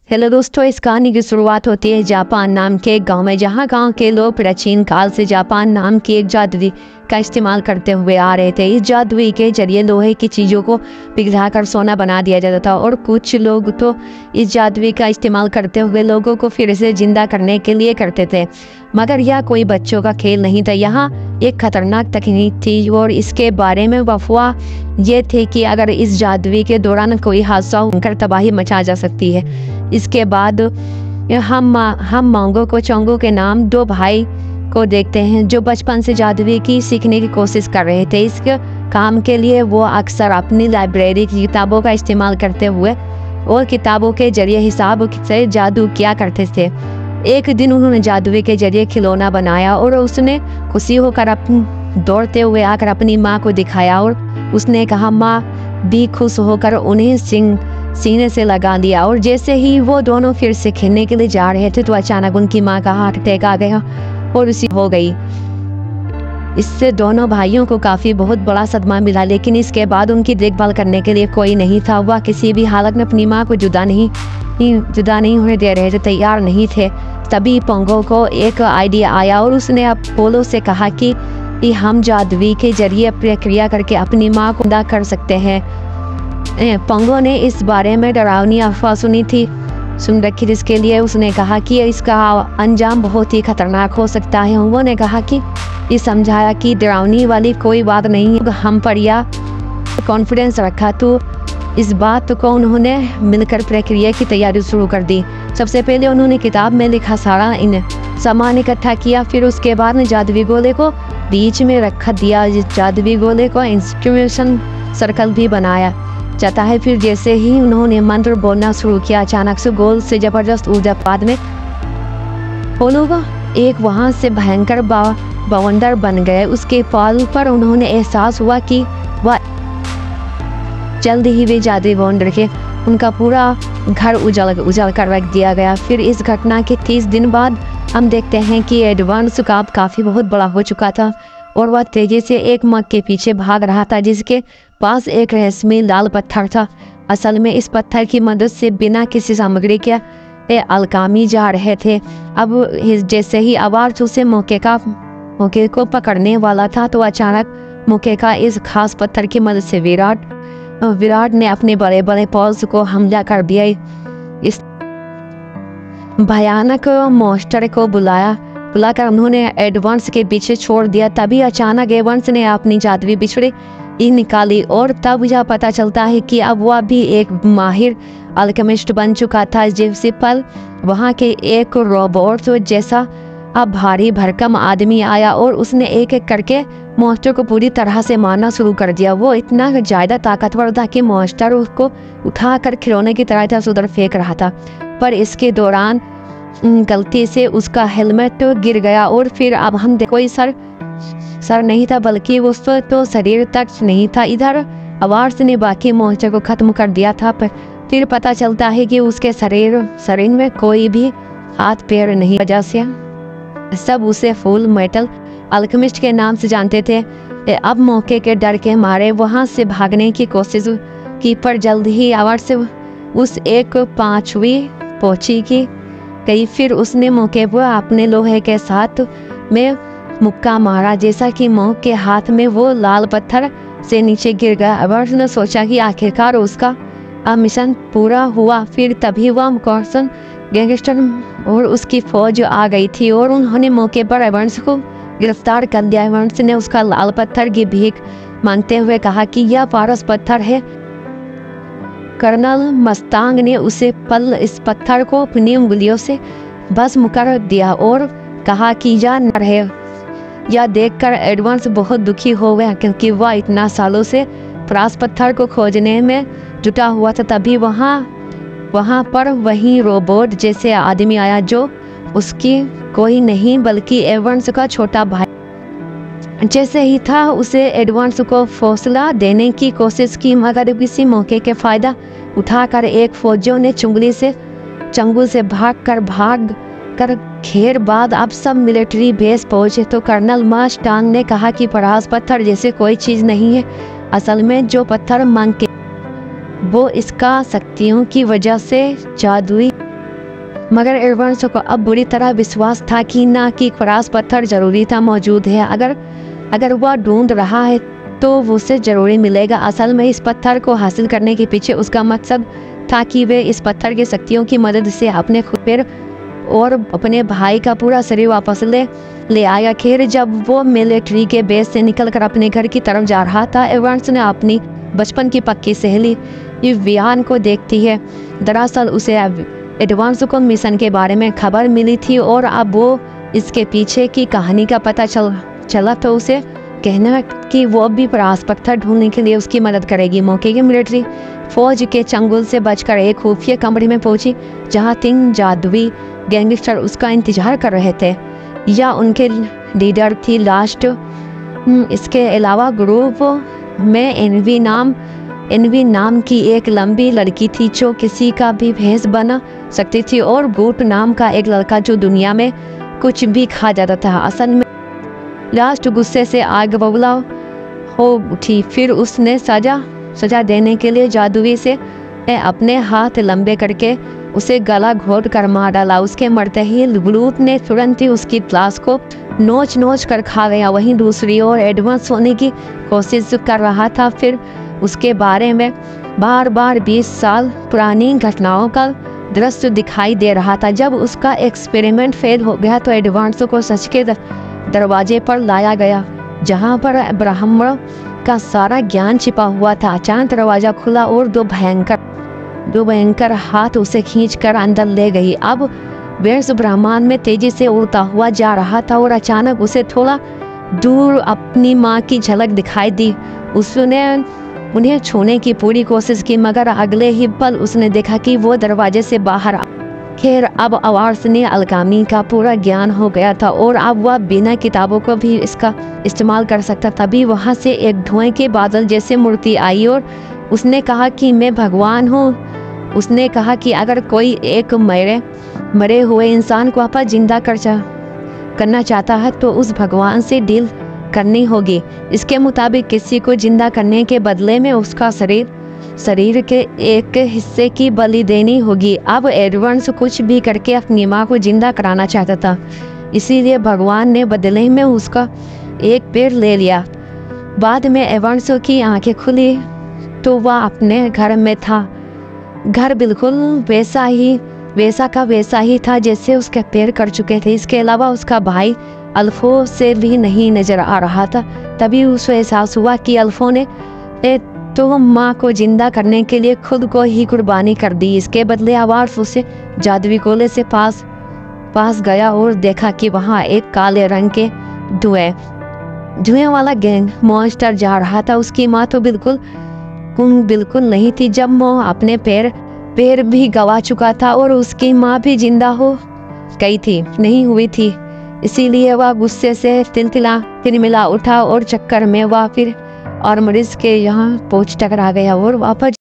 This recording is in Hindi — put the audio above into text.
हेलो दोस्तों, इस कहानी की शुरुआत होती है जापान नाम के एक गांव में, जहां गांव के लोग प्राचीन काल से जापान नाम की एक जादुई का इस्तेमाल करते हुए आ रहे थे। इस जादुई के जरिए लोहे की चीज़ों को पिघलाकर सोना बना दिया जाता था और कुछ लोग तो इस जादुई का इस्तेमाल करते हुए लोगों को फिर से जिंदा करने के लिए करते थे। मगर यह कोई बच्चों का खेल नहीं था, यहाँ एक खतरनाक तकनीक थी और इसके बारे में अफवाह ये थी कि अगर इस जादुई के दौरान कोई हादसा होकर तबाही मचा जा सकती है। इसके बाद हम मांगो को चोंगो के नाम दो भाई को देखते हैं जो बचपन से जादुई की सीखने की कोशिश कर रहे थे। इस काम के लिए वो अक्सर अपनी लाइब्रेरी की किताबों का इस्तेमाल करते हुए और किताबों के जरिए हिसाब से जादू किया करते थे। एक दिन उन्होंने जादुई के जरिए खिलौना बनाया और उसने खुशी होकर दौड़ते हुए आकर अपनी माँ को दिखाया और उसने कहा, माँ भी खुश होकर उन्हें सीने से लगा लिया। और जैसे ही वो दोनों फिर से खेलने के लिए जा रहे थे तो अचानक उनकी माँ का हार्ट अटैक आ गया और उसी हो गई। इससे दोनों भाइयों को काफ़ी बहुत बड़ा सदमा मिला, लेकिन इसके बाद उनकी देखभाल करने के लिए कोई नहीं था। वह किसी भी हालत में अपनी माँ को जुदा नहीं होने दे रहे थे, तैयार नहीं थे। तभी पोंगो को एक आइडिया आया और उसने अपोलो से कहा कि हम जादुई के जरिए प्रक्रिया करके अपनी माँ को जिंदा कर सकते हैं। पोंगो ने इस बारे में डरावनी अफवाह सुन रखी, जिसके लिए उसने कहा कि इसका अंजाम बहुत ही खतरनाक हो सकता है। उन्होंने कहा कि ये समझाया कि डरावनी वाली कोई बात नहीं, हम पर या कॉन्फिडेंस रखा। तो इस बात को उन्होंने मिलकर प्रक्रिया की तैयारी शुरू कर दी। सबसे पहले उन्होंने किताब में लिखा सारा इन सामान इकट्ठा किया, फिर उसके बाद जादुई गोले को बीच में रख दिया। जादुई गोले को इंस्ट्रूमेशन सर्कल भी बनाया जाता है। फिर जैसे ही उन्होंने मंत्र बोलना शुरू किया, अचानक से गोल से जबरदस्त ऊर्जा बाद में पोलो एक वहां से भयंकर बवंडर बन गए। उसके पल पर उन्होंने एहसास हुआ कि वह जल्द ही वे जादुई बवंडर के उनका पूरा घर उजाड़ कर रख दिया गया। फिर इस घटना के 30 दिन बाद हम देखते हैं कि एडवांस काब काफ़ी बहुत बड़ा हो चुका था और वह तेजी से एक मग के पीछे भाग रहा था जिसके पास एक रहस्यमय लाल पत्थर था। असल में इस पत्थर की मदद से बिना किसी सामग्री के अलकामी जा रहे थे। अब जैसे ही आवाज उसे मौके को पकड़ने वाला था तो अचानक मौके का इस खास पत्थर की मदद से विराट ने अपने बड़े बड़े पॉल्स को हमला कर दिया। इस भयानक मॉन्स्टर को बुलाकर उन्होंने एडवांस के पीछे छोड़ दिया। तभी अचानक एडवांस ने अपनी जादुई बिछड़ी निकाली और तब यह पता चलता है कि अब वह भी एक माहिर अल्केमिस्ट बन चुका था। जिससे पल वहाँ के एक रोबोट जैसा अब भारी भरकम आदमी आया और उसने एक एक करके मॉन्स्टर को पूरी तरह से मारना शुरू कर दिया। वो इतना ज़्यादा ताकतवर था कि मॉन्स्टर उसको उठाकर खिलौने की तरह इधर फेंक रहा था, पर इसके दौरान गलती से उसका हेलमेट गिर गया और फिर अब हम कोई सर नहीं था बल्कि उस तो शरीर तक नहीं था। इधर आवाज ने बाकी मॉन्स्टर को खत्म कर दिया था, पर फिर पता चलता है कि उसके शरीर में कोई भी हाथ पैर नहीं, वजह से सब उसे फुल मेटल अल्केमिस्ट के नाम से जानते थे। अब मौके के डर के मारे वहां से भागने की कोशिश की, पर जल्द ही आवाज से उस एक 5वीं पहुंची की गई। फिर उसने मौके पर अपने लोहे के साथ में मुक्का मारा, जैसा कि मौके के हाथ में वो लाल पत्थर से नीचे गिर गया। अवर्स ने सोचा कि आखिरकार उसका मिशन पूरा हुआ। फिर तभी वह कॉर्सन गैंगस्टर और उसकी फौज आ गई थी और उन्होंने मौके पर एवंस को गिरफ्तार कर लिया। एवंस ने उसका लाल पत्थर की भीख मांगते हुए कहा कि यह पारस पत्थर है। कर्नल मस्तांग ने उसे इस पत्थर को अपनी उंगलियों से भस्म कर दिया और कहा कि यह नर है। यह देखकर एडवांस बहुत दुखी हो गया क्योंकि वह इतना सालों से पारस पत्थर को खोजने में जुटा हुआ था। तभी वहाँ पर वही रोबोट जैसे आदमी आया जो उसकी कोई नहीं बल्कि एडवांस का छोटा भाई जैसे ही था। उसे एडवांस को हौसला देने की कोशिश की, मगर किसी मौके के फायदा उठाकर एक फौजियों ने चंगुल से भाग कर घेर बाद अब सब मिलिट्री बेस पहुंचे तो कर्नल मस्टांग ने कहा कि पारस पत्थर जैसे कोई चीज़ नहीं है। असल में जो पत्थर मांग के वो इसका शक्तियों की वजह से जादुई मगर एडवांस को अब बुरी तरह विश्वास था कि ना कि क्रॉस पत्थर जरूरी था मौजूद है। अगर वह ढूंढ रहा है तो उसे जरूरी मिलेगा। असल में इस पत्थर को हासिल करने के पीछे उसका मकसद था कि वे इस पत्थर की शक्तियों की मदद से अपने खुद पैर और अपने भाई का पूरा शरीर वापस ले आया। खैर, जब वो मिलिट्री के बेस से निकलकर अपने घर की तरफ जा रहा था, एवंस ने अपनी बचपन की पक्की सहेली विवियन को देखती है। दरअसल उसे एडवांस को मिशन के बारे में खबर मिली थी और अब वो इसके पीछे की कहानी का पता चला तो उसे कहना कि वो भी क्रॉस पत्थर ढूंढने के लिए उसकी मदद करेगी। मौके की मिलिट्री फौज के चंगुल से बचकर एक खुफिया कमरे में पहुंची जहां 3 जादुई गैंगस्टर उसका इंतजार कर रहे थे या उनके लीडर थी लास्ट। इसके अलावा ग्रुप में एनवी नाम की एक लंबी लड़की थी जो किसी का भी भेष बना सकती थी, और बूट नाम का एक लड़का जो दुनिया में कुछ भी खा जाता था। असल में लास्ट गुस्से से आग बबूला हो उठी। फिर उसने सजा देने के लिए जादुई से अपने हाथ लंबे करके उसे गला घोट कर मार डाला। उसके मरते ही ब्लूट ने तुरंत ही उसकी क्लास को नोच कर खा गया। वहीं दूसरी ओर एडवांस होने की कोशिश कर रहा था। फिर उसके बारे में बार 20 साल पुरानी घटनाओं का दृश्य दिखाई दे रहा था। जब उसका एक्सपेरिमेंट फेल हो गया तो एडवांस को सच के दरवाजे पर लाया गया जहां पर ब्रह्म का सारा ज्ञान छिपा हुआ था। अचानक दरवाजा खुला और दो भयंकर हाथ उसे खींचकर अंदर ले गई। अब वेर्स ब्रह्मांड में तेजी से उड़ता हुआ जा रहा था और अचानक उसे थोड़ा दूर अपनी माँ की झलक दिखाई दी। उसने उन्हें छूने की पूरी कोशिश की, मगर अगले ही पल उसने देखा कि वो दरवाजे से बाहर आ। खैर, अब आवाज ने अलगामी का पूरा ज्ञान हो गया था और अब वह बिना किताबों को भी इसका इस्तेमाल कर सकता। तभी वहाँ से एक धुएं के बादल जैसे मूर्ति आई और उसने कहा कि मैं भगवान हूँ। उसने कहा कि अगर कोई एक मरे हुए इंसान को वापस जिंदा करना चाहता है तो उस भगवान से डील करनी होगी। इसके मुताबिक किसी को जिंदा करने के बदले में उसका शरीर के एक हिस्से की बलि देनी होगी। अब एडवांस कुछ भी करके अपनी माँ को जिंदा कराना चाहता था, इसीलिए भगवान ने बदले में उसका एक पैर ले लिया। बाद में एडवांस की आंखें खुली तो वह अपने घर में था। घर बिल्कुल वैसा का वैसा ही था जैसे उसके पैर कर चुके थे। इसके अलावा उसका भाई अल्फो से भी नहीं नजर आ रहा था। तभी उसे एहसास हुआ कि अल्फो ने तो माँ को जिंदा करने के लिए खुद को ही कुर्बानी कर दी। इसके बदले आवाज उसे जादुई गोले से पास गया और देखा कि वहाँ एक काले रंग के धुएं वाला गैंग मॉन्स्टर जा रहा था। उसकी माँ तो बिल्कुल नहीं थी, जब वो अपने पैर भी गवा चुका था और उसकी माँ भी जिंदा हो गई थी नहीं हुई थी। इसीलिए वह गुस्से से तिलमिला उठा और चक्कर में वह फिर और मरीज के यहाँ पहुंच टकरा गया और वापस